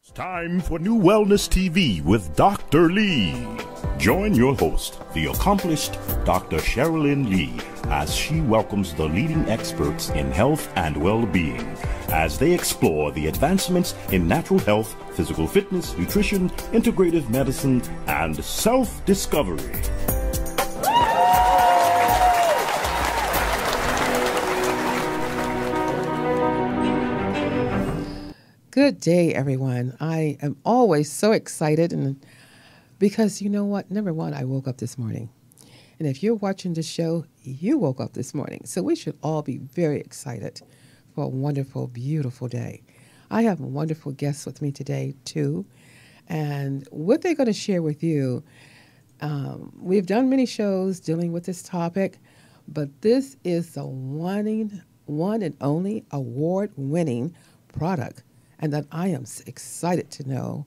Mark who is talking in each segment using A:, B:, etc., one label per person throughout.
A: It's time for New Wellness TV with Dr. Lee. Join your host, the accomplished Dr. Cherilyn Lee, as she welcomes the leading experts in health and well-being as they explore the advancements in natural health, physical fitness, nutrition, integrative medicine, and self-discovery.
B: Good day, everyone. I am always so excited, and because you know what? Number one, I woke up this morning. And if you're watching the show, you woke up this morning. So we should all be very excited for a wonderful, beautiful day. I have wonderful guests with me today, too. And what they're going to share with you, we've done many shows dealing with this topic, but this is the one and only award-winning product. And that I am excited to know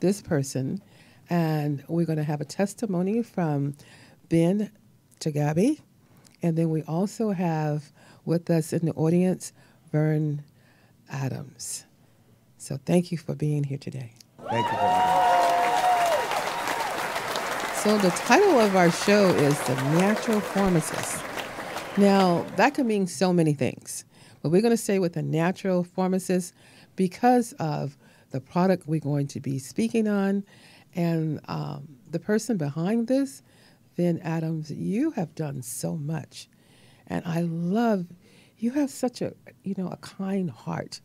B: this person. And we're going to have a testimony from Ben Tagabi. And then we also have with us in the audience, Vern Adams. So thank you for being here today.
C: Thank you very much.
B: So the title of our show is The Natural Pharmacist. Now, that could mean so many things. But we're going to stay with the natural pharmacist because of the product we're going to be speaking on. And the person behind this, Ben Adams, you have done so much. And I love, you have such a kind heart.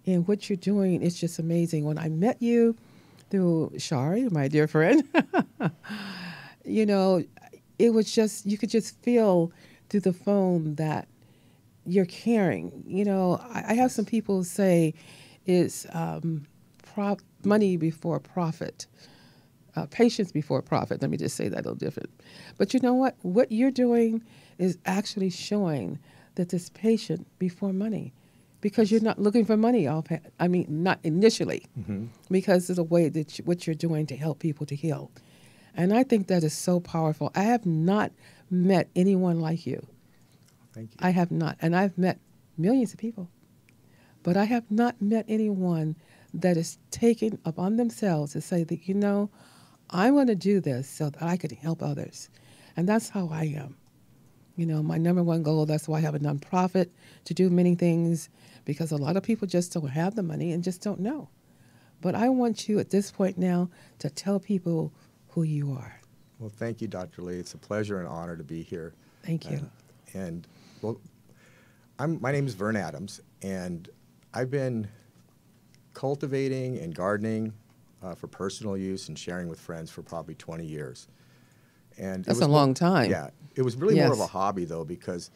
B: And what you're doing is just amazing. When I met you through Shari, my dear friend, it was just, you could just feel through the phone that you're caring. I have some people say it's money before profit, patience before profit. Let me just say that a little different. But you know what? What you're doing is actually showing that it's patient before money, because you're not looking for money not initially, because of the way that what you're doing to help people to heal. And I think that is so powerful. I have not met anyone like you.
C: Thank you. I
B: have not. And I've met millions of people. But I have not met anyone that is taking upon themselves to say that, I'm going to do this so that I can help others. And that's how I am. My number one goal, that's why I have a nonprofit to do many things, because a lot of people just don't have the money and just don't know. But I want you at this point now to tell people who you are.
C: Well, thank you, Dr. Lee. It's a pleasure and honor to be here.
B: Thank you.
C: My name is Vern Adams, and I've been cultivating and gardening for personal use and sharing with friends for probably 20 years. And
B: that's a long time.
C: Yeah. It was really more of a hobby, though, because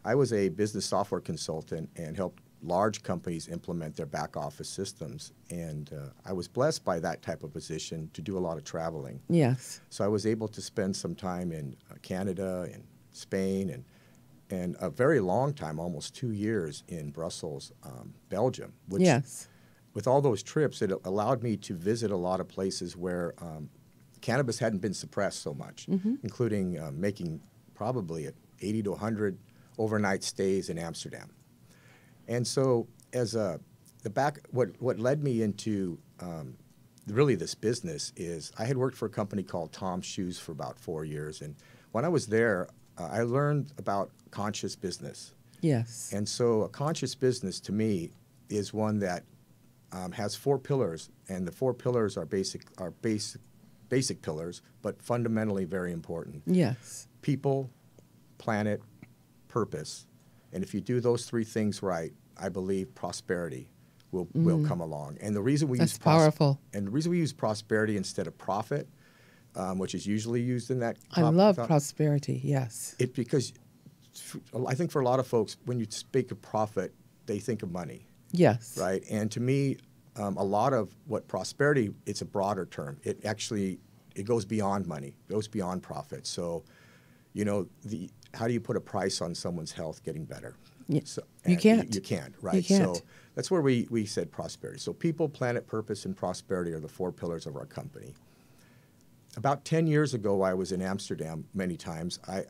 C: I was a business software consultant and helped large companies implement their back office systems. And I was blessed by that type of position to do a lot of traveling.
B: Yes.
C: So I was able to spend some time in Canada and Spain and a very long time, almost 2 years, in Brussels, Belgium. Which, with all those trips, it allowed me to visit a lot of places where cannabis hadn't been suppressed so much, including making probably 80 to 100 overnight stays in Amsterdam. And so, what led me into really this business is I had worked for a company called Tom's Shoes for about 4 years, and when I was there, I learned about conscious business.
B: Yes.
C: And so a conscious business to me is one that has 4 pillars, and the 4 pillars are basic pillars, but fundamentally very important.
B: Yes.
C: People, planet, purpose. And if you do those 3 things right, I believe prosperity will come along. And the reason we use
B: powerful.
C: And the reason we use prosperity instead of profit, which is usually used in that.
B: I love prosperity, yes.
C: Because I think for a lot of folks, when you speak of profit, they think of money.
B: Yes.
C: Right? And to me, a lot of what prosperity, it's a broader term. It goes beyond money, it goes beyond profit. So, how do you put a price on someone's health getting better? So,
B: you can't.
C: You can't, right?
B: You can't.
C: So that's where we said prosperity. So people, planet, purpose, and prosperity are the 4 pillars of our company. About 10 years ago, I was in Amsterdam many times. I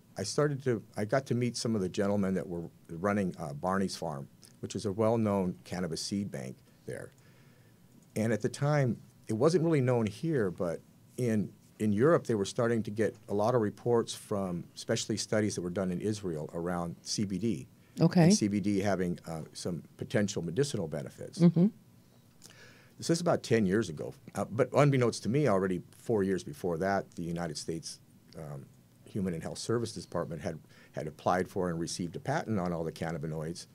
C: got to meet some of the gentlemen that were running Barney's Farm, which is a well-known cannabis seed bank there. And at the time, it wasn't really known here, but in Europe, they were starting to get a lot of reports from, especially studies that were done in Israel around CBD.
B: Okay.
C: And CBD having some potential medicinal benefits. This is about 10 years ago. But unbeknownst to me, already 4 years before that, the United States Human and Health Services Department had applied for and received a patent on all the cannabinoids,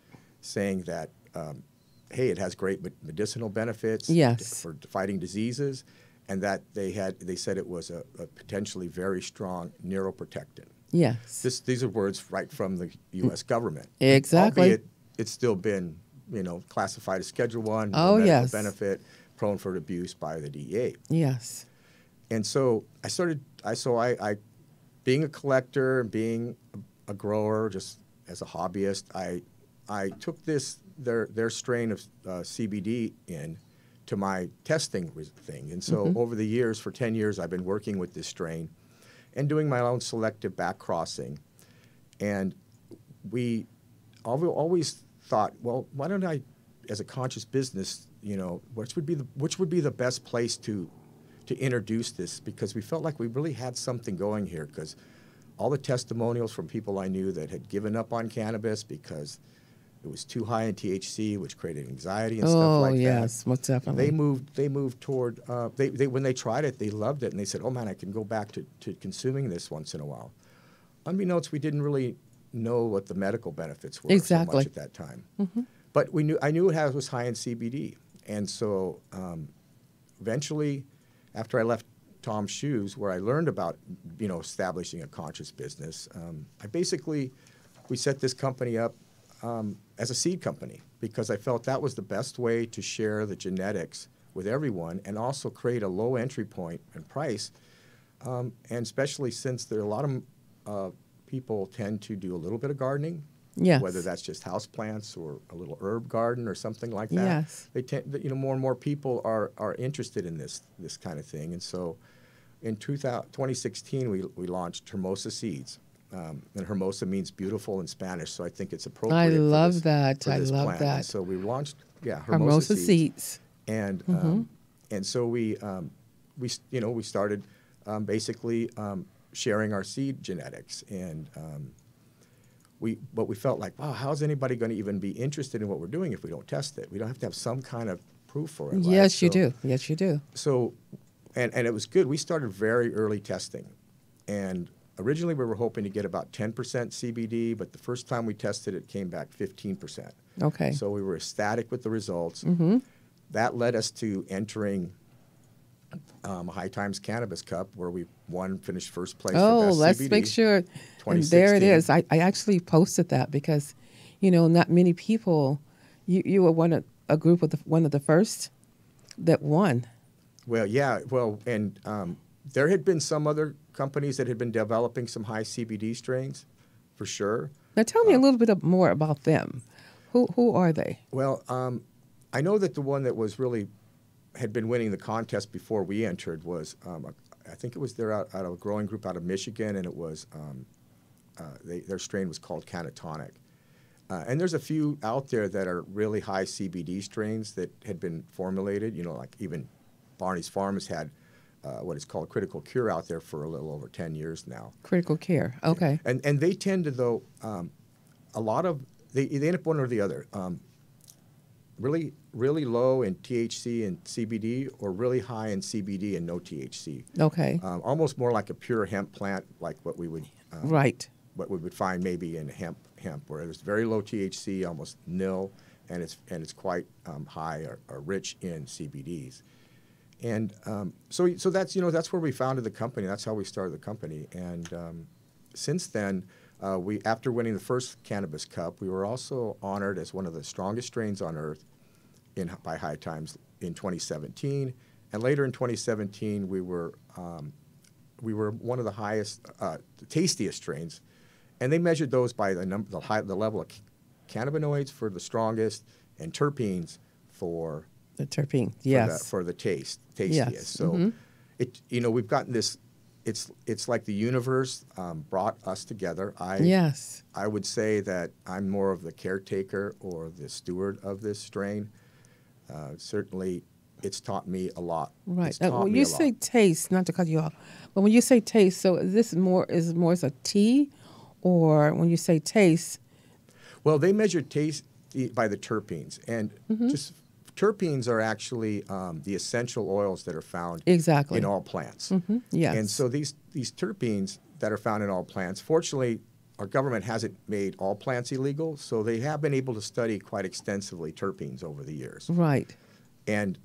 C: saying that, hey, it has great medicinal benefits for fighting diseases, and that they said it was a potentially very strong neuroprotectant.
B: Yes.
C: These are words right from the U.S. government.
B: Exactly.
C: Albeit it's still been, classified as Schedule I,
B: oh,
C: medical benefit, prone for abuse by the DEA.
B: Yes.
C: And so I being a collector, being a grower, just as a hobbyist, I took their strain of CBD in to my testing thing. And so over the years, for 10 years, I've been working with this strain and doing my own selective back crossing. And we always thought, well, why don't I, as a conscious business, which would be the best place to introduce this, because we felt like we really had something going here, because all the testimonials from people I knew that had given up on cannabis because it was too high in THC, which created anxiety and stuff like that. Oh,
B: yes, most definitely.
C: They moved toward, when they tried it, they loved it, and they said, oh, man, I can go back to consuming this once in a while. Unbeknownst, we didn't really know what the medical benefits were so much at that time. But I knew it was high in CBD. And so eventually, after I left Tom's Shoes, where I learned about, establishing a conscious business, we set this company up as a seed company, because I felt that was the best way to share the genetics with everyone and also create a low entry point and price. And especially since there are a lot of people tend to do a little bit of gardening, whether that's just house plants or a little herb garden or something like that.
B: Yes.
C: They tend, more and more people are interested in this kind of thing. And so in 2016, we launched Hermosa Seeds. And Hermosa means beautiful in Spanish, so I think it's appropriate.
B: I love
C: that.
B: I love
C: plant.
B: that.
C: And so we launched, Hermosa
B: Seeds.
C: And and so we started basically sharing our seed genetics, and but we felt like, wow, how's anybody going to even be interested in what we're doing if we don't test it? We don't have to have some kind of proof for it.
B: Yes, you do. Yes, you do.
C: So, and it was good. We started very early testing, and originally, we were hoping to get about 10% CBD, but the first time we tested it came back 15%.
B: Okay.
C: So we were ecstatic with the results. That led us to entering High Times Cannabis Cup, where we finished first place for Best
B: let's
C: CBD,
B: make sure. And there it is. I actually posted that because, not many people, you were a group of one of the first that won.
C: Well, yeah. Well, and there had been some other companies that had been developing some high CBD strains, for sure.
B: Now tell me a little bit more about them. Who are they?
C: Well, I know that the one that had been winning the contest before we entered was, I think it was out of a growing group out of Michigan, and it was, their strain was called Canatonic. And there's a few out there that are really high CBD strains that had been formulated, like even Barney's Farm has had what is called Critical Cure out there for a little over 10 years now.
B: Critical Care, okay.
C: Yeah. And they tend to, though, a lot of, they end up one or the other. Really, really low in THC and CBD, or really high in CBD and no THC.
B: Okay.
C: Almost more like a pure hemp plant, like what we would what we would find maybe in hemp, where there's very low THC, almost nil, and it's quite high or rich in CBDs. And so that's that's where we founded the company. That's how we started the company. And since then, after winning the first Cannabis Cup, we were also honored as one of the strongest strains on earth by High Times in 2017. And later in 2017, we were one of the highest, the tastiest strains, and they measured those by the level of cannabinoids for the strongest and terpenes for
B: the terpene, yes,
C: for the tastiest.
B: Yes.
C: So we've gotten this. It's like the universe brought us together. I would say that I'm more of the caretaker or the steward of this strain. Certainly, it's taught me a lot.
B: Right.
C: It's taught
B: When
C: me
B: you
C: a lot.
B: say taste, not to cut you off, but when you say taste, so this is more as a tea, or when you say taste?
C: Well, they measure taste by the terpenes, and just terpenes are actually the essential oils that are found
B: Exactly
C: in all plants.
B: Yes.
C: And so these terpenes that are found in all plants, fortunately, our government hasn't made all plants illegal, so they have been able to study quite extensively terpenes over the years.
B: Right.
C: And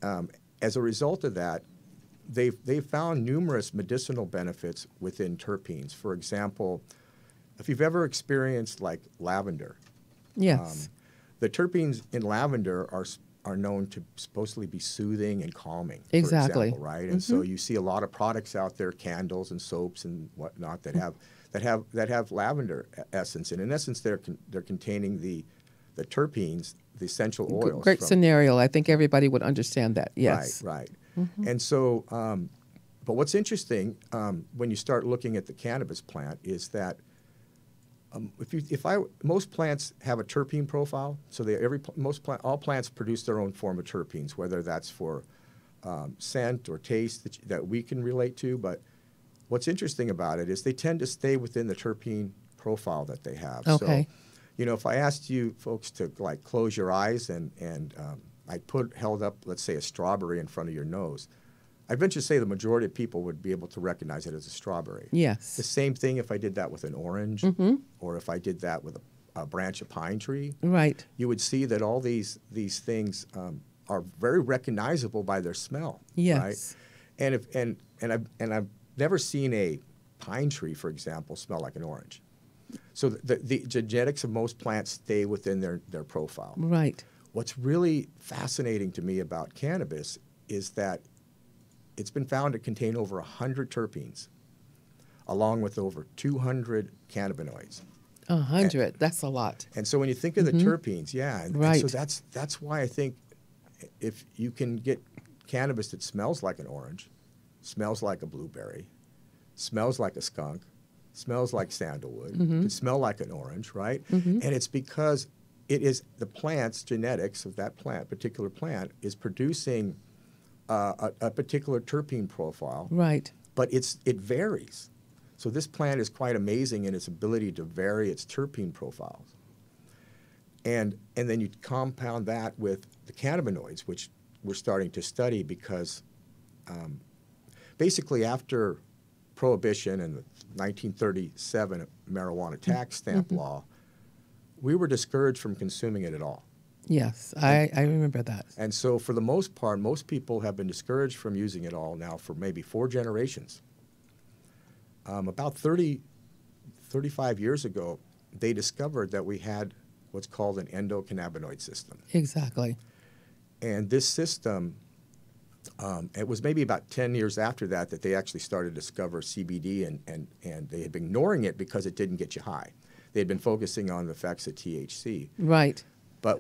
C: as a result of that, they've found numerous medicinal benefits within terpenes. For example, if you've ever experienced like lavender,
B: Yes.
C: the terpenes in lavender are known to supposedly be soothing and calming.
B: Exactly.
C: For example, right? And so you see a lot of products out there, candles and soaps and whatnot, that have lavender essence. And in essence, they're containing the terpenes, the essential oils.
B: Great scenario. I think everybody would understand that. Yes.
C: Right. And so, but what's interesting when you start looking at the cannabis plant is that most plants have a terpene profile. So all plants produce their own form of terpenes, whether that's for scent or taste that we can relate to. But what's interesting about it is they tend to stay within the terpene profile that they have.
B: Okay.
C: So, if I asked you folks to like close your eyes and I held up, let's say, a strawberry in front of your nose, I'd venture to say the majority of people would be able to recognize it as a strawberry.
B: Yes.
C: The same thing if I did that with an orange, or if I did that with a branch of pine tree.
B: Right.
C: You would see that all these things are very recognizable by their smell.
B: Yes.
C: Right? And I've never seen a pine tree, for example, smell like an orange. So the genetics of most plants stay within their profile.
B: Right.
C: What's really fascinating to me about cannabis is that it's been found to contain over 100 terpenes, along with over 200 cannabinoids.
B: 100, that's a lot.
C: And so when you think of the terpenes,
B: Right.
C: and so that's why I think if you can get cannabis that smells like an orange, smells like a blueberry, smells like a skunk, smells like sandalwood, can smell like an orange, right? And it's because it is the plant's genetics of that particular plant is producing a particular terpene profile.
B: Right.
C: But it varies. So this plant is quite amazing in its ability to vary its terpene profiles. And then you compound that with the cannabinoids, which we're starting to study because basically after Prohibition and the 1937 marijuana tax stamp law, we were discouraged from consuming it at all.
B: Yes, I remember that.
C: And so for the most part, most people have been discouraged from using it all now for maybe 4 generations. About 35 years ago, they discovered that we had what's called an endocannabinoid system.
B: Exactly.
C: And this system, it was maybe about 10 years after that they actually started to discover CBD, and they had been ignoring it because it didn't get you high. They had been focusing on the effects of THC.
B: Right.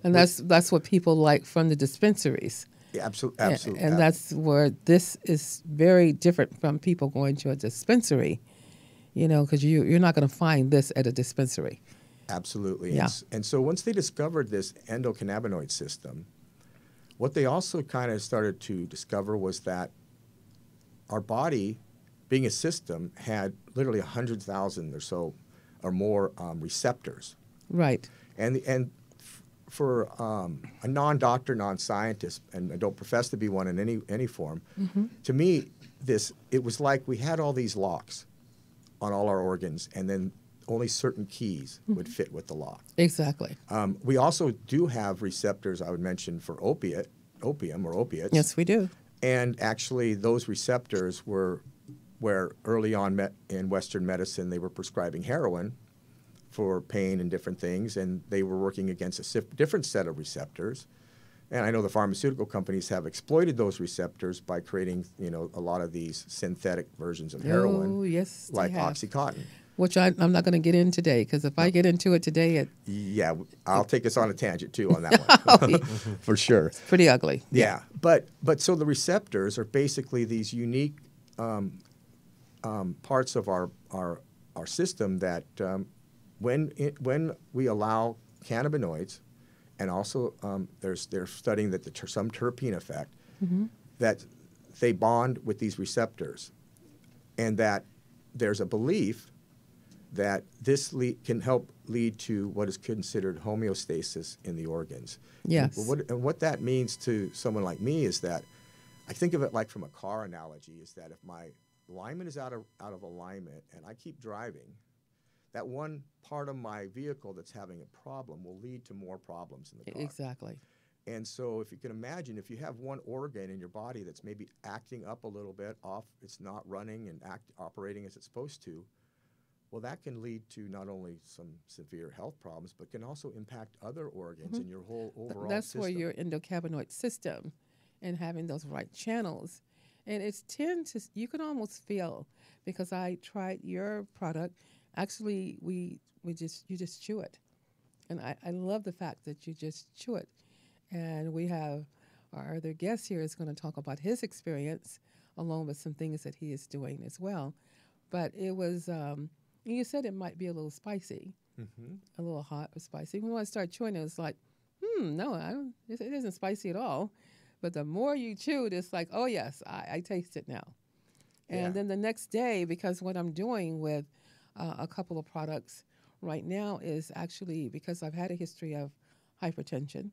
B: And that's what people like from the dispensaries.
C: Yeah, absolutely.
B: And that's where this is very different from people going to a dispensary, because you're not going to find this at a dispensary.
C: Absolutely.
B: Yeah.
C: And so once they discovered this endocannabinoid system, what they also kind of started to discover was that our body, being a system, had literally 100,000 or so or more receptors.
B: Right.
C: And for a non-doctor, non-scientist, and I don't profess to be one in any form, to me, it was like we had all these locks on all our organs, and then only certain keys would fit with the lock.
B: Exactly.
C: We also do have receptors, I would mention, for opium or opiates.
B: Yes, we do.
C: And actually, those receptors were where early on in Western medicine, they were prescribing heroin for pain and different things, and they were working against a different set of receptors. And I know the pharmaceutical companies have exploited those receptors by creating, a lot of these synthetic versions of heroin,
B: oh, yes,
C: like OxyContin.
B: Which I'm not going to get in today, because if I get into it today,
C: I'll take us on a tangent too on that one, for sure.
B: It's pretty ugly.
C: Yeah, but so the receptors are basically these unique parts of our system that when we allow cannabinoids, and also they're studying that some terpene effect, that they bond with these receptors, and that there's a belief that this can help lead to what is considered homeostasis in the organs.
B: Yes.
C: And what that means to someone like me is that I think of it like from a car analogy, is that if my alignment is out of alignment and I keep driving, that one part of my vehicle that's having a problem will lead to more problems in the car.
B: Exactly.
C: And so if you can imagine, if you have one organ in your body that's maybe acting up a little bit off, it's not running and operating as it's supposed to, well, that can lead to not only some severe health problems, but can also impact other organs in your whole overall
B: That's
C: system.
B: where your endocannabinoid system and having those right channels. And it's you can almost feel, because I tried your product, actually you just chew it. And I love the fact that you just chew it. And we have our other guest here is going to talk about his experience along with some things that he is doing as well. But it was, you said it might be a little spicy, a little hot or spicy. When I started chewing, it was like, no, it isn't spicy at all. But the more you chewed, it's like, oh, yes, I taste it now. And then the next day, because what I'm doing with a couple of products right now is actually because I've had a history of hypertension.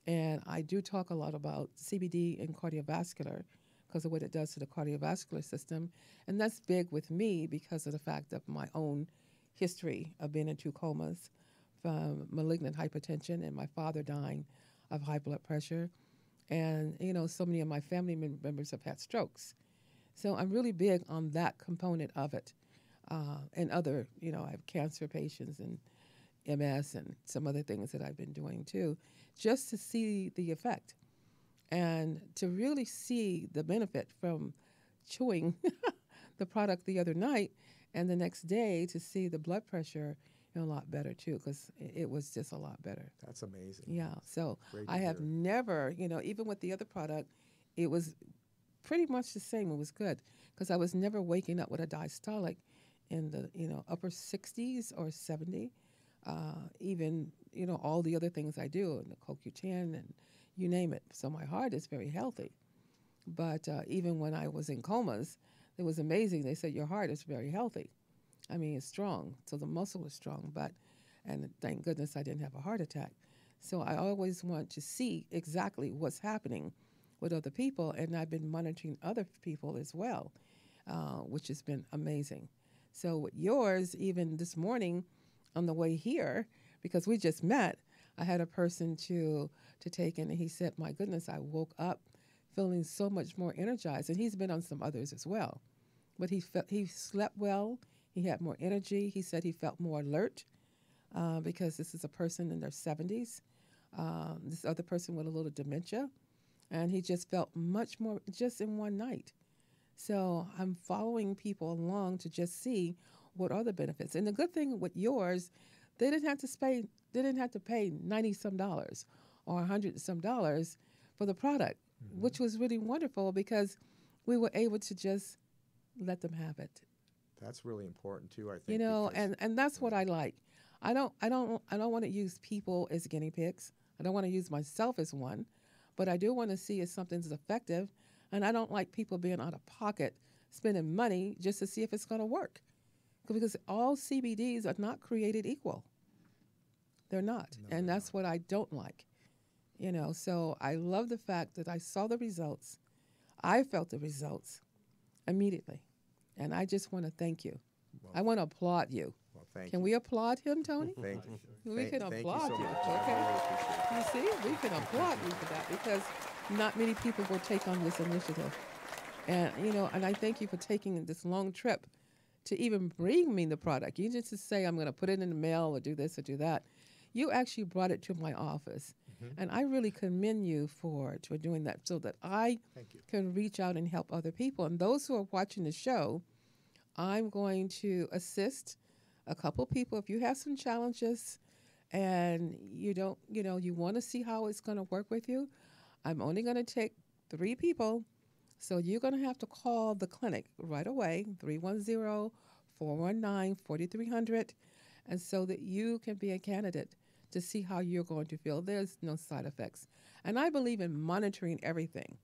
B: And I do talk a lot about CBD and cardiovascular because of what it does to the cardiovascular system. And that's big with me because of the fact of my own history of being in 2 comas from malignant hypertension and my father dying of high blood pressure. And, so many of my family members have had strokes. So I'm really big on that component of it. And other, I have cancer patients and MS and some other things that I've been doing too, just to see the effect and to really see the benefit from chewing the product the other night and the next day to see the blood pressure a lot better too, because it was just a lot better.
C: That's amazing.
B: Yeah, so I have never, even with the other product, it was pretty much the same. It was good because I was never waking up with a diastolic in the, upper 60s or 70. Even, all the other things I do, and the CoQ10 and you name it. So my heart is very healthy. But even when I was in comas, it was amazing. They said, your heart is very healthy. I mean, it's strong. So the muscle is strong. And thank goodness I didn't have a heart attack. So I always want to see exactly what's happening with other people. And I've been monitoring other people as well, which has been amazing. So with yours, even this morning, on the way here, because we just met, I had a person to take in, and he said, my goodness, I woke up feeling so much more energized. And he's been on some others as well. But he slept well. He had more energy. He said he felt more alert because this is a person in their 70s. This other person with a little dementia. And he just felt much more just in one night. So I'm following people along to just see what are the benefits. And the good thing with yours, they didn't have to pay $90-some or $100-some for the product, which was really wonderful because we were able to just let them have it.
C: That's really important too, I think.
B: And that's what I like. I don't want to use people as guinea pigs. I don't want to use myself as one, but I do want to see if something's effective, and I don't like people being out of pocket spending money just to see if it's going to work. Because all CBDs are not created equal. They're not. No, and that's what I don't like. So I love the fact that I saw the results. I felt the results immediately. And I just want to thank you. Well, I want to applaud you.
C: Well, thank you.
B: Can we applaud him, Tony?
C: Thank you.
B: We can applaud
C: you. So
B: you.
C: much.
B: Okay. You see, we can applaud you for that because not many people will take on this initiative. And, and I thank you for taking this long trip to even bring me the product. You just say, I'm going to put it in the mail or do this or do that. You actually brought it to my office. And I really commend you for doing that so that I can reach out and help other people. And those who are watching the show, I'm going to assist a couple people. If you have some challenges and you don't, you want to see how it's going to work with you, I'm only going to take 3 people. So you're going to have to call the clinic right away, 310-419-4300, and so that you can be a candidate to see how you're going to feel. There's no side effects. And I believe in monitoring everything.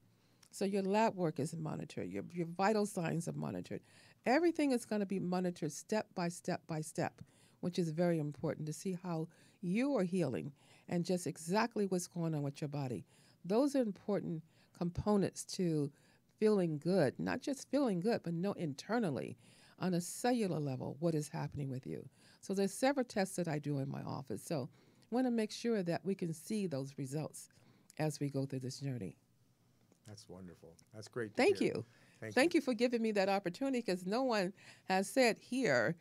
B: So your lab work is monitored. Your vital signs are monitored. Everything is going to be monitored step by step by step, which is very important to see how you are healing and just exactly what's going on with your body. Those are important components to feeling good, not just feeling good, but know internally on a cellular level what is happening with you. So there's several tests that I do in my office. So I want to make sure that we can see those results as we go through this journey.
C: That's wonderful. That's great to
B: Thank
C: hear.
B: you.
C: Thank
B: you for giving me that opportunity, because no one has said here,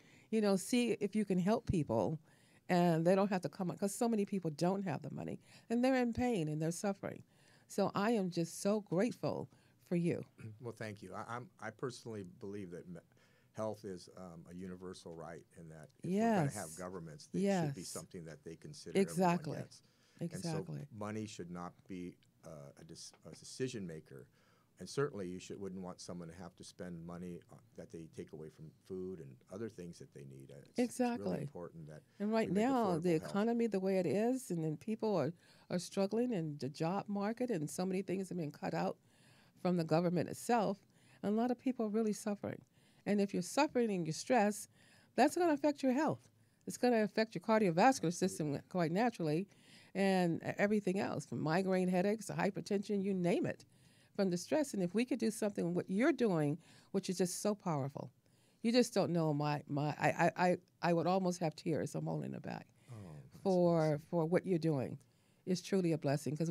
B: see if you can help people and they don't have to come up, because so many people don't have the money and they're in pain and they're suffering. So I am just so grateful for you.
C: Well, thank you. I personally believe that health is a universal right, and that if we're going to have governments, it should be something that they consider everyone gets.
B: Exactly.
C: And so money should not be a decision maker. And certainly you wouldn't want someone to have to spend money that they take away from food and other things that they need. It's really important that
B: And right now, the economy, the way it is, and then people are struggling, and the job market and so many things have been cut out from the government itself. And a lot of people are really suffering. And if you're suffering and you're stressed, that's going to affect your health. It's going to affect your cardiovascular system quite naturally, and everything else, from migraine headaches to hypertension, you name it, from the stress. And if we could do something, what you're doing, which is just so powerful, you just don't know. I would almost have tears. I'm holding it back for what you're doing. It's truly a blessing, because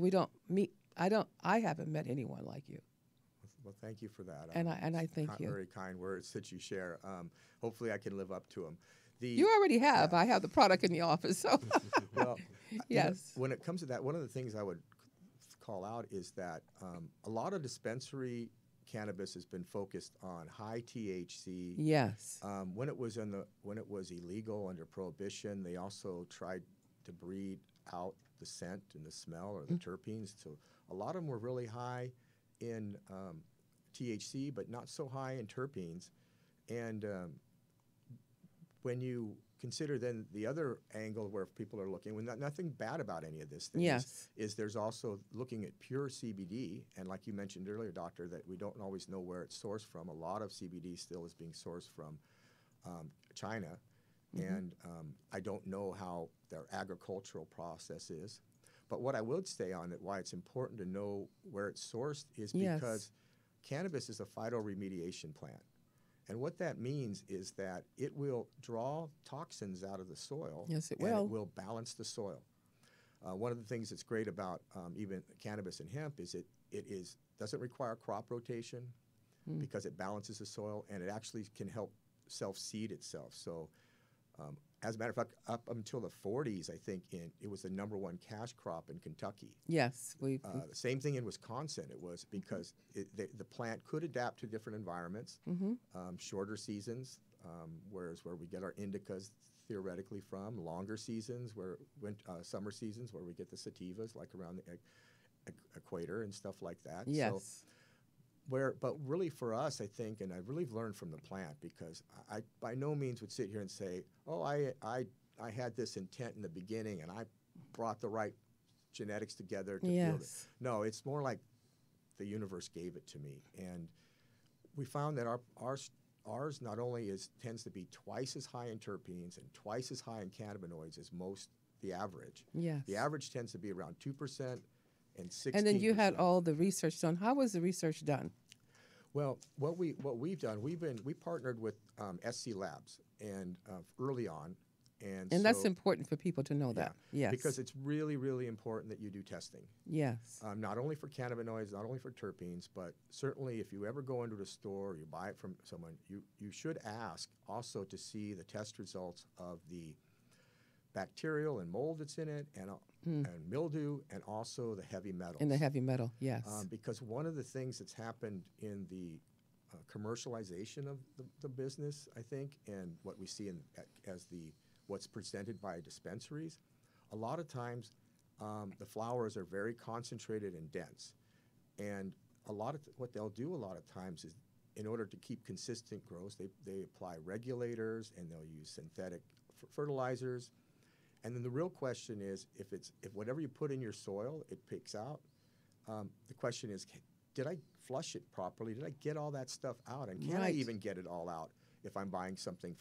B: I haven't met anyone like you.
C: Well, thank you for that.
B: And I thank you.
C: Very kind words that you share. Hopefully I can live up to them.
B: You already have. Yeah. I have the product in the office. So.
C: Well,
B: yes.
C: When it comes to that, one of the things I would call out is that a lot of dispensary cannabis has been focused on high THC.
B: Yes.
C: When it was illegal under Prohibition, they also tried to breed out the scent and the smell or the terpenes. So a lot of them were really high in THC, but not so high in terpenes. And when you consider then the other angle where people are looking, nothing bad about any of this thing, is there's also looking at pure CBD. And like you mentioned earlier, Doctor, that we don't always know where it's sourced from. A lot of CBD still is being sourced from China. And I don't know how their agricultural process is. But what I would say on it, why it's important to know where it's sourced, is because cannabis is a phytoremediation plant. And what that means is that it will draw toxins out of the soil.
B: Yes, it will.
C: And it will balance the soil. One of the things that's great about even cannabis and hemp is it doesn't require crop rotation because it balances the soil, and it actually can help self-seed itself. So as a matter of fact, up until the 40s, I think it was the #1 cash crop in Kentucky.
B: Yes.
C: The same thing in Wisconsin. It was because the plant could adapt to different environments, shorter seasons, where we get our indicas theoretically from, longer seasons, summer seasons where we get the sativas, like around the equator and stuff like that.
B: Yes.
C: So, but really for us, I think, and I really learned from the plant, because I by no means would sit here and say, oh, I had this intent in the beginning and I brought the right genetics together to build it. No, it's more like the universe gave it to me. And we found that ours not only tends to be twice as high in terpenes and twice as high in cannabinoids as the average.
B: Yes.
C: The average tends to be around 2%. And 16%.
B: And then you had all the research done. How was the research done?
C: Well, what we've done, we partnered with SC Labs and early on, and
B: that's important for people to know that. Yes,
C: because it's really, really important that you do testing.
B: Yes,
C: not only for cannabinoids, not only for terpenes, but certainly if you ever go into the store or you buy it from someone, you should ask also to see the test results of the bacterial and mold that's in it, and mildew, and also the heavy metals.
B: And the heavy metal, yes.
C: Because one of the things that's happened in the commercialization of the business, I think, and what we see as what's presented by dispensaries, a lot of times the flowers are very concentrated and dense. And what they'll do a lot of times is, in order to keep consistent growth, they apply regulators, and they'll use synthetic fertilizers. And then the real question is, if whatever you put in your soil, it picks out, the question is, did I flush it properly? Did I get all that stuff out? And can I even get it all out if I'm buying something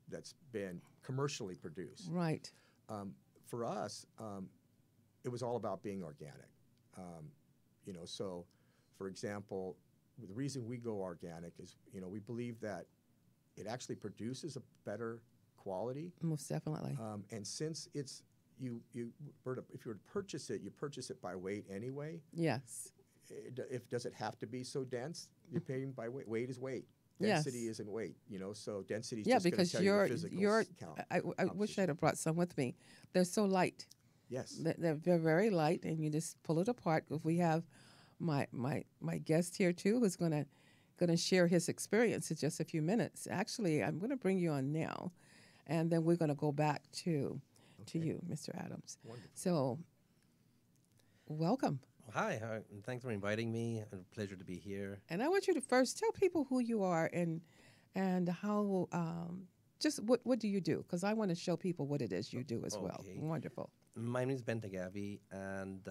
C: that's been commercially produced?
B: Right.
C: For us, it was all about being organic. So, for example, the reason we go organic is, we believe that it actually produces a better quality.
B: Most definitely.
C: And since it's if you were to purchase it, you purchase it by weight anyway.
B: Yes.
C: Does it have to be so dense? You're paying by weight. Weight is weight. Density isn't weight. So density is just going to tell you the physical count.
B: I wish I'd have brought some with me. They're so light.
C: Yes.
B: They're very light, and you just pull it apart. If we have my guest here too, who's going to share his experience in just a few minutes. Actually, I'm going to bring you on now, and then we're going to go back to you, Mr. Adams.
C: Wonderful.
B: So, welcome.
D: Hi, thanks for inviting me. It's a pleasure to be here.
B: And I want you to first tell people who you are and how. Just what do you do? Because I want to show people what it is you do as well. Wonderful.
D: My name is Ben Tagavi, and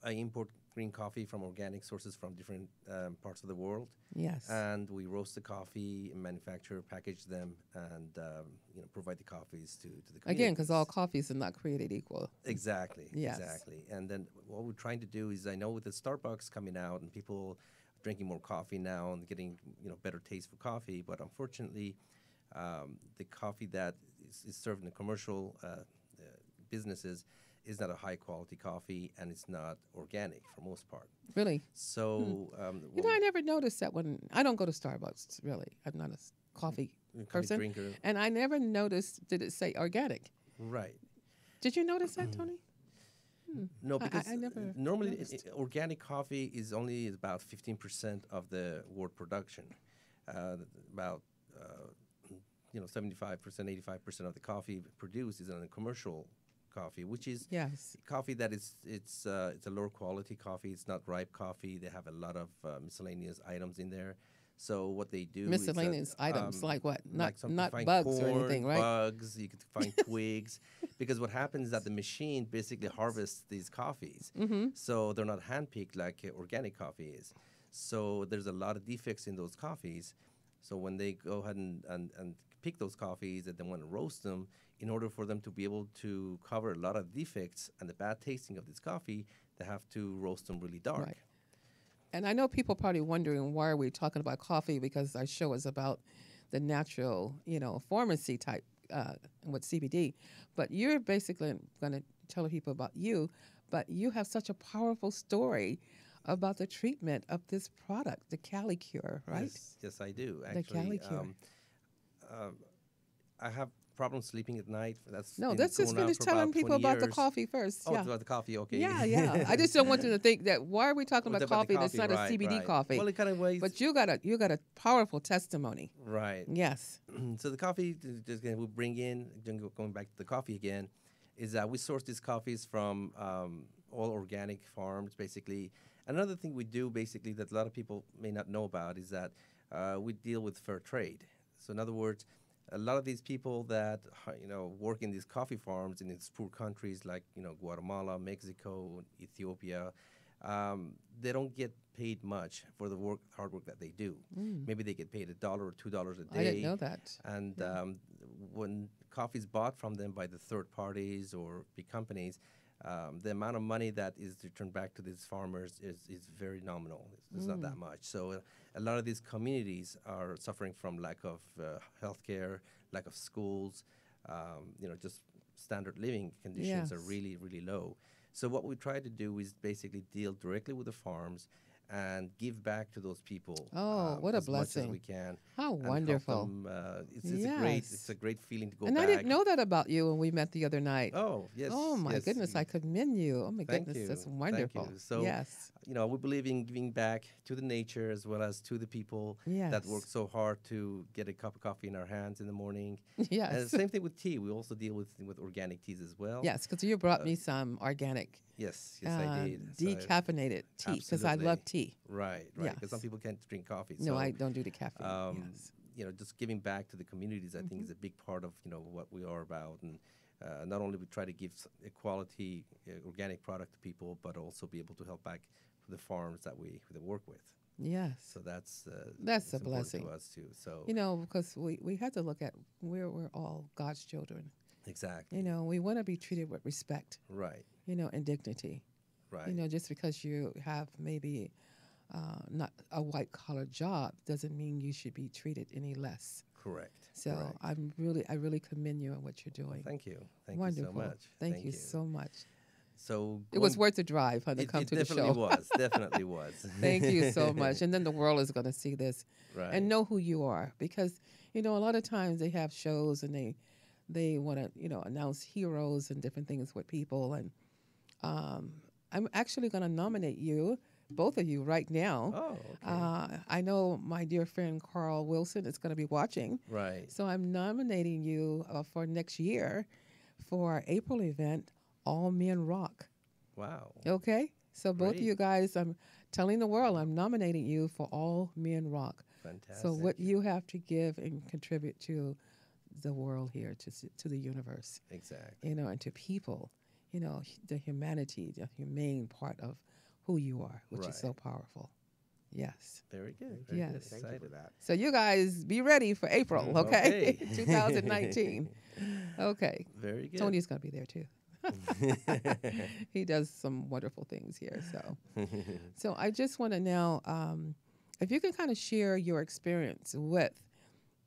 D: I import green coffee from organic sources from different parts of the world.
B: Yes.
D: And we roast the coffee, manufacture, package them, and provide the coffees to the community.
B: Again, because all coffees are not created equal.
D: Exactly.
B: Yes.
D: Exactly. And then what we're trying to do is, I know with the Starbucks coming out and people drinking more coffee now and getting better taste for coffee, but unfortunately, the coffee that is served in the commercial businesses is not a high quality coffee, and it's not organic for most part.
B: Really?
D: So,
B: I never noticed that when I don't go to Starbucks. Really, I'm not a coffee person,
D: drinker.
B: And I never noticed. Did it say organic?
D: Right.
B: Did you notice that, Tony?
D: No, because
B: I never
D: normally organic coffee is only about 15% of the world production. About 75%, 85% of the coffee produced is in a commercial coffee, which is coffee that it's a lower quality coffee. It's not ripe coffee. They have a lot of miscellaneous items in there. So what they do
B: miscellaneous items like what? Not
D: find
B: bugs
D: corn,
B: or anything, right?
D: Bugs. You could find twigs, because what happens is that the machine basically harvests these coffees.
B: Mm-hmm.
D: So they're not hand-picked like organic coffee is. So there's a lot of defects in those coffees. So when they go ahead and pick those coffees and then want to roast them, in order for them to be able to cover a lot of defects and the bad tasting of this coffee, they have to roast them really dark.
B: Right. And I know people probably wondering why are we talking about coffee, because our show is about the natural, pharmacy type with CBD. But you're basically going to tell people about you, but you have such a powerful story about the treatment of this product, the Cali Cure, right?
D: Yes, I do. Actually,
B: the Cali Cure.
D: I have problems sleeping at night.
B: Let's just finish telling people about the coffee first.
D: Oh, about the coffee, okay.
B: Yeah. I just don't want them to think that why are we talking about coffee that's not a CBD coffee?
D: Well, it kind of ways.
B: But you got a powerful testimony.
D: Right.
B: Yes.
D: So the coffee we bring in, going back to the coffee again, is that we source these coffees from all organic farms, basically. Another thing we do, basically, that a lot of people may not know about is that we deal with fair trade. So in other words, a lot of these people that work in these coffee farms in these poor countries like Guatemala, Mexico, Ethiopia, they don't get paid much for the hard work that they do. Maybe they get paid $1 or $2 a day.
B: I didn't know that.
D: And when coffee is bought from them by the third parties or big companies, the amount of money that is returned back to these farmers is very nominal. It's not that much. So a lot of these communities are suffering from lack of health care, lack of schools, just standard living conditions are really, really low. So what we try to do is basically deal directly with the farms and give back to those people.
B: Oh, what a blessing!
D: Much as we can.
B: How wonderful!
D: It's a great feeling to go
B: back. And I didn't know that about you when we met the other night.
D: Oh, yes.
B: Oh my goodness! I commend you. Oh my goodness,
D: you.
B: That's wonderful.
D: Thank you. So,
B: yes,
D: we believe in giving back to the nature as well as to the people that work so hard to get a cup of coffee in our hands in the morning.
B: Yes.
D: And the same thing with tea. We also deal with organic teas as well.
B: Yes, because you brought me some organic.
D: Yes, I did.
B: Decaffeinated tea, because I love tea.
D: Right.
B: Yes.
D: Because some people can't drink coffee.
B: No, I don't do the caffeine.
D: Just giving back to the communities, I think, is a big part of what we are about, and not only we try to give a quality organic product to people, but also be able to help back the farms that we work with.
B: Yes.
D: So that's
B: a blessing
D: to us too. So
B: because we have to look at we're all God's children.
D: Exactly.
B: We want to be treated with respect.
D: Right.
B: And dignity.
D: Right.
B: Just because you have maybe not a white collar job doesn't mean you should be treated any less.
D: Correct.
B: So
D: Correct.
B: I really commend you on what you're doing.
D: Thank you. Thank
B: Wonderful.
D: you so much.
B: Thank you so much.
D: So
B: it was worth the drive to come to the show.
D: It definitely was.
B: Thank you so much. And then the world is going to see this and know who you are, because a lot of times they have shows and they want to announce heroes and different things with people, and I'm actually going to nominate you, both of you, right now.
D: Oh, okay.
B: I know my dear friend Carl Wilson is going to be watching.
D: Right.
B: So I'm nominating you for next year for our April event, All Men Rock.
D: Wow.
B: Okay? So both
D: Great.
B: of you guys, I'm telling the world, I'm nominating you for All Men Rock.
D: Fantastic.
B: So what you have to give and contribute to the world here, to the universe.
D: Exactly.
B: And to people, the humanity, the humane part of who you are, which is so powerful. Yes.
D: Very good.
B: Yes.
D: Good.
C: Thank you for that.
B: So you guys be ready for April, okay? 2019. Okay.
D: Very good.
B: Tony's going to be there too. He does some wonderful things here. So I just want to now, if you can kind of share your experience with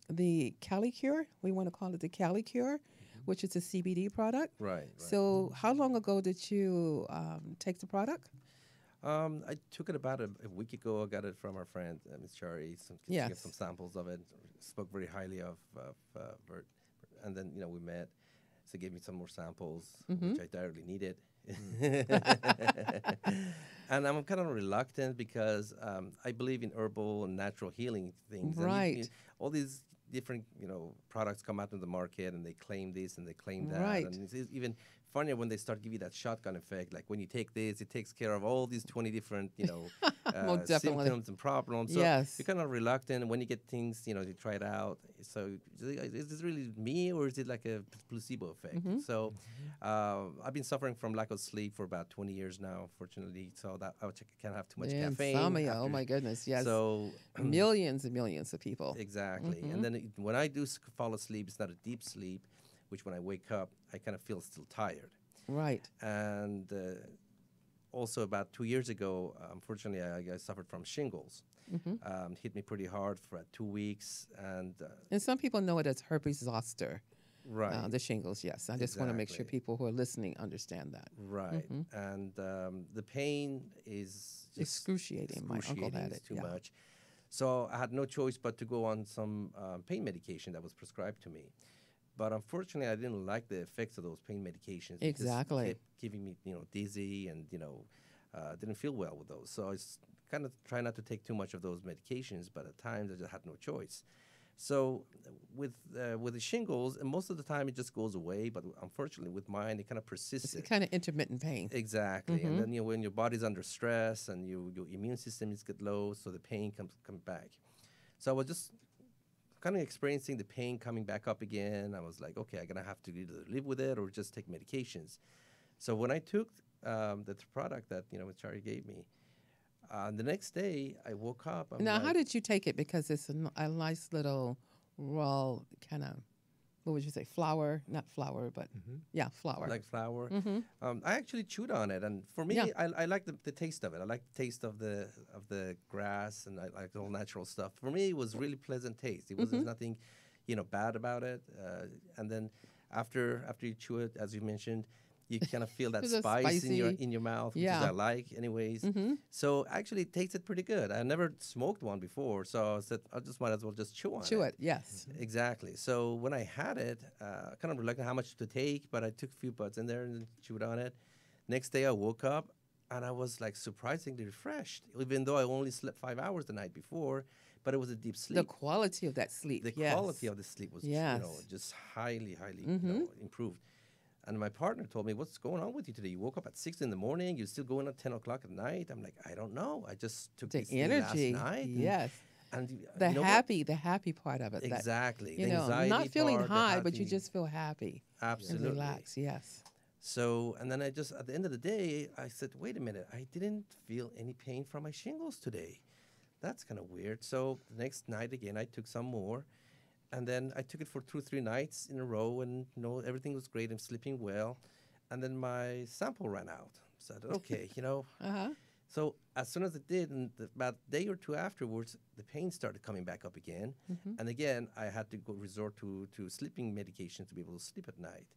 B: the Cali Cure. We want to call it the Cali Cure, which is a CBD product.
D: Right.
B: So how long ago did you take the product?
D: I took it about a week ago. I got it from our friend, Miss Cherry. She got some samples of it. Spoke very highly of Bert. And then, we met. So gave me some more samples, which I directly needed. And I'm kind of reluctant because I believe in herbal and natural healing things.
B: Right.
D: And all these different, products come out in the market and they claim this and they claim that.
B: Right.
D: And it's even funnier when they start giving you that shotgun effect. Like when you take this, it takes care of all these 20 different, symptoms and problems. So you're kind of reluctant when you get things, you try it out. So is this really me or is it like a placebo effect? So I've been suffering from lack of sleep for about 20 years now, fortunately. So that I can't have too much caffeine.
B: Insomnia, oh my goodness, yes.
D: So
B: millions and millions of people.
D: Exactly. And then when I do fall asleep, it's not a deep sleep, which when I wake up, I kind of feel still tired.
B: Right.
D: And also about 2 years ago, unfortunately, I suffered from shingles. Hit me pretty hard for 2 weeks. And
B: some people know it as herpes zoster.
D: Right.
B: The shingles, yes. I just want to make sure people who are listening understand that.
D: Right. And the pain is just
B: excruciating. My uncle had it.
D: Too much. So I had no choice but to go on some pain medication that was prescribed to me. But unfortunately, I didn't like the effects of those pain medications.
B: Exactly.
D: It kept giving me, dizzy and, didn't feel well with those. So I kind of try not to take too much of those medications, but at times I just had no choice. So with the shingles, and most of the time it just goes away, but unfortunately with mine, it kind of persisted.
B: It's kind of intermittent pain.
D: Exactly. And then, when your body's under stress and your immune system is get low, so the pain comes back. So I was just kind of experiencing the pain coming back up again. I was like, okay, I'm going to have to either live with it or just take medications. So when I took the product that, Charlie gave me, the next day I woke up.
B: How did you take it? Because it's a nice little raw kind of, what would you say, flour? Not flour, but flour.
D: Like flour. I actually chewed on it, and for me, I like the taste of it. I like the taste of the grass, and I like the whole natural stuff. For me, it was really pleasant taste. It was there's nothing, bad about it. And then after you chew it, as you mentioned, you kind of feel that spice in your mouth, which is I like anyways. So actually it tasted pretty good. I never smoked one before, so I said I just might as well just chew on it.
B: Chew it, yes.
D: Exactly. So when I had it, kind of reluctant how much to take, but I took a few buds in there and chewed on it. Next day I woke up and I was like surprisingly refreshed, even though I only slept 5 hours the night before, but it was a deep sleep.
B: The quality of that sleep,
D: The quality of the sleep was just highly improved. And my partner told me, what's going on with you today? You woke up at 6 in the morning. You're still going at 10 o'clock at night. I'm like, I don't know. I just took
B: the
D: this
B: energy
D: last night.
B: Yes.
D: And
B: the happy part of it.
D: Exactly.
B: That,
D: the anxiety
B: not feeling
D: part,
B: high, but you just feel happy.
D: Absolutely.
B: And relax, yes.
D: So, and then I just, at the end of the day, I said, wait a minute, I didn't feel any pain from my shingles today. That's kind of weird. So the next night again, I took some more. And then I took it for 2 or 3 nights in a row, and everything was great. I'm sleeping well. And then my sample ran out. So I said, okay,
B: Uh-huh.
D: So as soon as it did, and about a day or two afterwards, the pain started coming back up again. And again, I had to go resort to sleeping medication to be able to sleep at night.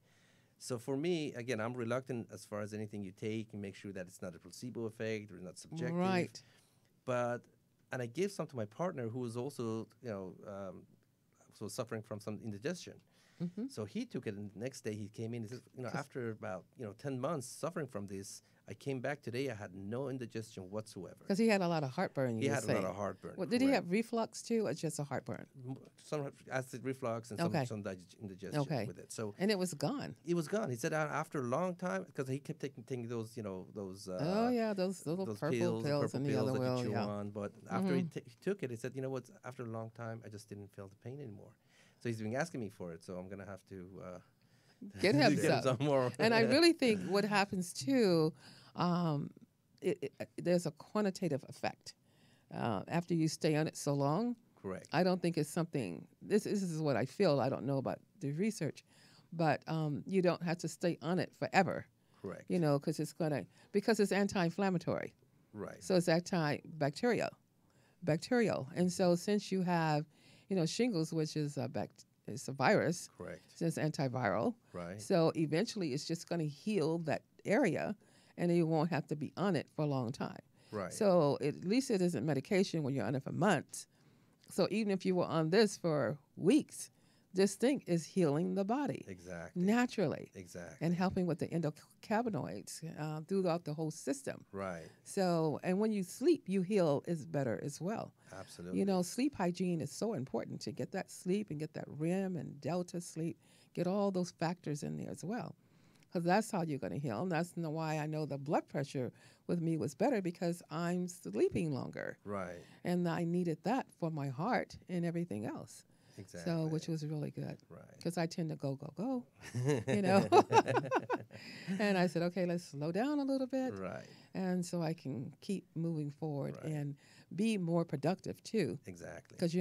D: So for me, again, I'm reluctant as far as anything you take, and make sure that it's not a placebo effect or not subjective.
B: Right.
D: And I gave some to my partner who was also, so suffering from some indigestion. So he took it, and the next day he came in. He says, after about 10 months suffering from this, I came back today. I had no indigestion whatsoever.
B: Because he had a lot of heartburn.
D: He had a lot of heartburn.
B: Well, did he have reflux too, or just a heartburn?
D: Some acid reflux and some indigestion with it. So
B: and it was gone.
D: It was gone. He said after a long time, because he kept taking those, those.
B: Those little
D: those
B: purple pills and the other
D: that you chew
B: yeah.
D: on. But after he took it, he said, after a long time, I just didn't feel the pain anymore. So he's been asking me for it. So I'm gonna have to
B: get him some
D: more.
B: And I really think what happens too, there's a quantitative effect after you stay on it so long.
D: Correct.
B: I don't think it's something. This is what I feel. I don't know about the research, but you don't have to stay on it forever.
D: Correct.
B: Because it's anti-inflammatory.
D: Right.
B: So it's antibacterial, and so since you have, shingles, which is it's a virus.
D: Correct.
B: So it's antiviral.
D: Right.
B: So eventually it's just going to heal that area, and you won't have to be on it for a long time.
D: Right.
B: So at least it isn't medication when you're on it for months. So even if you were on this for weeks, this thing is healing the body.
D: Exactly.
B: Naturally.
D: Exactly.
B: And helping with the endocannabinoids throughout the whole system.
D: Right.
B: So, and when you sleep, you heal is better as well.
D: Absolutely.
B: Sleep hygiene is so important to get that sleep and get that REM and delta sleep, get all those factors in there as well. Because that's how you're going to heal. And that's why I know the blood pressure with me was better, because I'm sleeping longer.
D: Right.
B: And I needed that for my heart and everything else.
D: Exactly.
B: So, which was really good.
D: Right.
B: Because I tend to go. And I said, okay, let's slow down a little bit.
D: Right.
B: And so I can keep moving forward
D: Right.
B: and be more productive too.
D: Exactly.
B: Because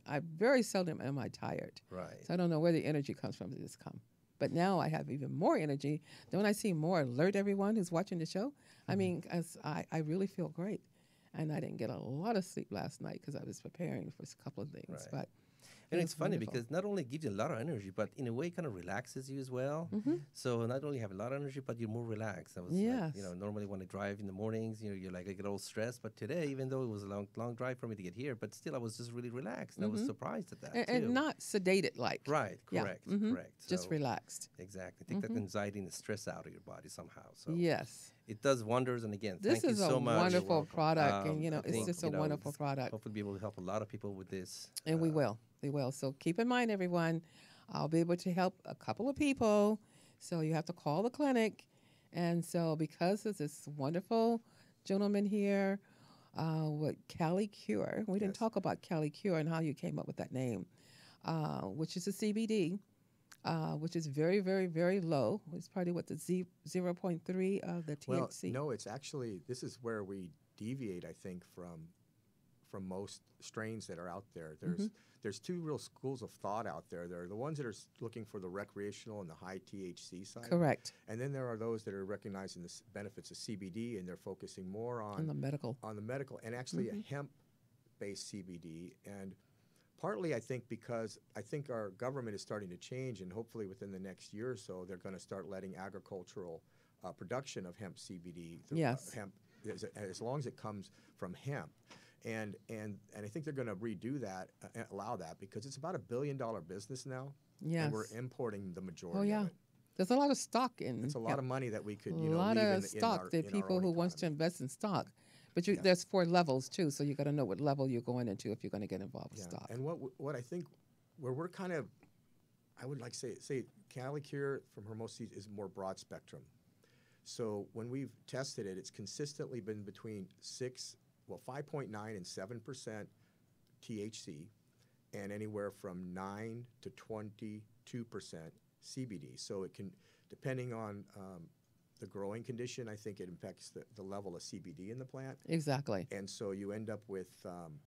B: I very seldom am I tired.
D: Right.
B: So I don't know where the energy comes from to just come. But now I have even more energy. Don't I see more alert everyone who's watching the show? I mean, I really feel great. And I didn't get a lot of sleep last night because I was preparing for a couple of things.
D: Right.
B: But
D: and it's funny
B: wonderful.
D: because not only gives you a lot of energy, but in a way kind of relaxes you as well. So not only have a lot of energy, but you're more relaxed. I was
B: Yes.
D: normally when I drive in the mornings, you're like, I get all stressed. But today, even though it was a long drive for me to get here, but still I was just really relaxed. And I was surprised at that too.
B: And not sedated like.
D: Right,
B: Yeah.
D: correct, correct.
B: Just
D: So,
B: relaxed.
D: Exactly. Take that anxiety and the stress out of your body somehow. So
B: Yes.
D: it does wonders. And again,
B: This
D: thank you
B: is
D: so
B: a
D: much.
B: wonderful product.
D: I
B: And, it's
D: think,
B: just a wonderful product.
D: Hopefully be able to help a lot of people with this.
B: And we will. We will. So keep in mind, everyone, I'll be able to help a couple of people. So you have to call the clinic. And so because of this wonderful gentleman here with Cali Cure, we didn't talk about Cali Cure and how you came up with that name, which is a CBD, which is very, very, very low. It's probably the 0.3 of the THC.
C: Well, no, it's actually, this is where we deviate, I think, from most strains that are out there. There's two real schools of thought out there. There are the ones that are looking for the recreational and the high THC side.
B: Correct.
C: And then there are those that are recognizing the benefits of CBD, and they're focusing more on
B: the medical.
C: And actually a hemp-based CBD. And partly, I think, because I think our government is starting to change, and hopefully within the next year or so, they're going to start letting agricultural production of hemp CBD, hemp, as long as it comes from hemp. And I think they're going to redo that, allow that, because it's about $1 billion business now.
B: Yes.
C: And we're importing the majority
B: Oh, yeah.
C: of it.
B: There's a lot of stock in.
C: It's a lot of money that we could,
B: a lot
C: leave
B: of stock that people who wants to invest in stock. But there's 4 levels too, so you got to know what level you're going into if you're going to get involved with stock.
C: And what I think, where we're kind of, I would like to say Cali Cure from Hermosa is more broad spectrum. So when we've tested it, it's consistently been between 5.9 and 7% THC, and anywhere from 9 to 22% CBD. So it can, depending on the growing condition, I think it impacts the level of CBD in the plant.
B: Exactly.
C: And so you end up with